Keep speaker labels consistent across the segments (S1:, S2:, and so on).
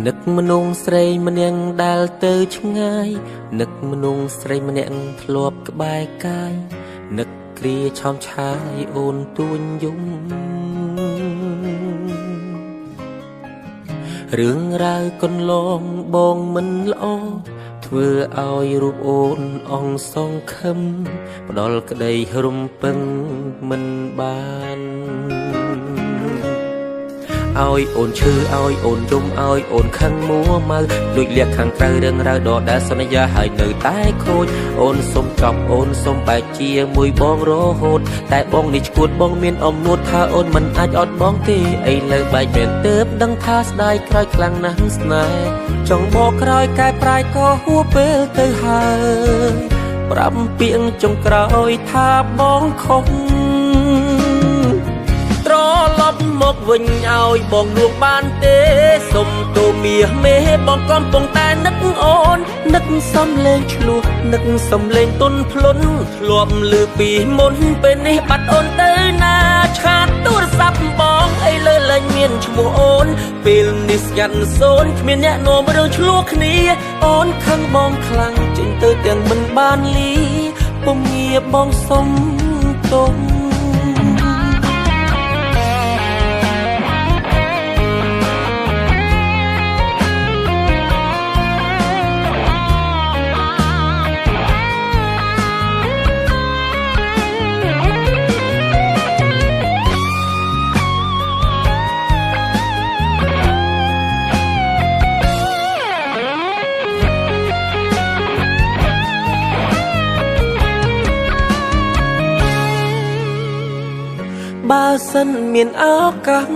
S1: នឹកមនុស្សស្រីម្នាក់ដែលទៅឆ្ងាយនឹកមនុស្សស្រីម្នាក់ធ្លាប់ក្បែរកាយនឹកគ្រាឆោមឆាយអូនទួញយំរឿងរ៉ាវកន្លងបងមិនល្អធ្វើឲ្យរូបអូនអងសងខឹមផ្ដល់ក្តីរំពឹងមិនបានឲ្យអូនឈឺឲ្យអូនយំឲ្យអូនខឹងមួម៉ៅលួចលាក់ខាងក្រៅរឿងរ៉ាវដដែលសន្យាហើយនៅតែខូចអូនសុំចប់អូនសុំបែកជាមួយបងរហូតតែបងនេះឈួតបងមានអំនួតថាអូនមិនអាចអត់បងទេឥឡូវបែកមែនទើបដឹងថាស្ដាយក្រោយខ្លាំងណាស់ស្នេហ៍ចង់បកក្រោយកែប្រែក៏ហួពេលទៅហើយប្រាប់ពាក្យចុងក្រោយថាបងខុសត្រឡប់មកវិញឲ្យបងលួងបានទេសុំទូមាសមេបងកំពុងតែនឹកអូននឹកសំលេងឆ្លោះនឹកសំលេងទុនភ្លុនធ្លាប់លឺពីមុនពេលនេះបាត់អូនទៅណាឆាតទូរស័ព្ទបងអីលើលែងមានឈ្មោះអូនពេលនេះស្ងាត់សូនគ្មានអ្នកនាំរឿងឆ្លោះគ្នាអូនខឹងបងខ្លាំងចេញទៅទាំងមិនបានលីពុំងារបងសុំទុំបើសិនមានឱកាស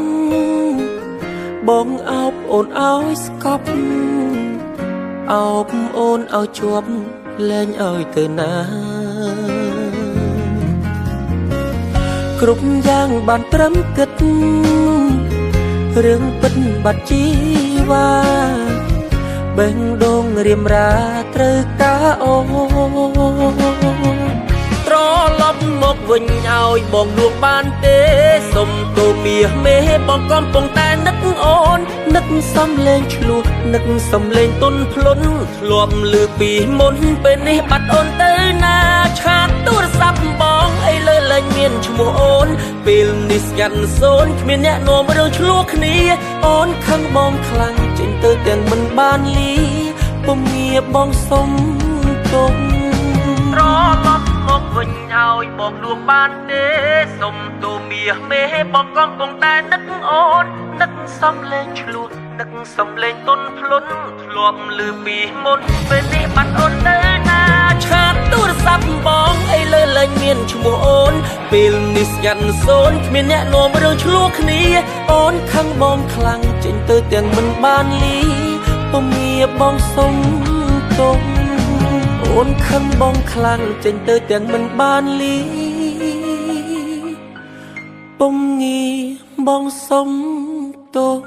S1: បងអោបអូនឲ្យស្កប់អោបអូនឲ្យជាប់លែងឲ្យទៅណាគ្រប់យ៉ាងបានត្រឹមគិតរឿងពិតបាត់ជីវ៉ាបេះដូងរៀមរាត្រូវការអូត្រឡប់មកវិញឲ្យបងលួងបានទេសុំទូមាសមេបងកំពុងតែនឹកអូននឹកសំលេងឆ្លោះនឹកសំលេងទុនភ្លុនធ្លាប់លឺពីមុនពេលនេះបាត់អូនទៅណាឆាតទូរស័ព្ទបងអីលើលែងមានឈ្មោះអូនពេលនេះស្ងាត់សូនគ្មានអ្នកនាំរឿងឆ្លោះគ្នាអូនខឹងបងខ្លាំងចេញទៅទាំងមិនបានលីពុំងារបងសុំទុំត្រឡប់មកវិញឲ្យបងលួងបានទេសុំទូមាសមេបងកំពុងតែនឹកអូននឹកសំលេងឆ្លោះនឹកសំលេងទុនភ្លុនធ្លាប់លឺពីមុនពេលនេះបាត់អូនទៅណាឆាតទូរស័ព្ទបងអីលើលែងមានឈ្មោះអូនពេលនេះស្ងាត់សូនគ្មានអ្នកនាំរឿងឆ្លោះគ្នាអូនខឹងបងខ្លាំងចេញទៅទាំងមិនបានលីពុំងារបងសុំទុំអូនខឹងបងខ្លាំងចេញទៅទាំងមិនបានលីពុំងារបងសុំទុំ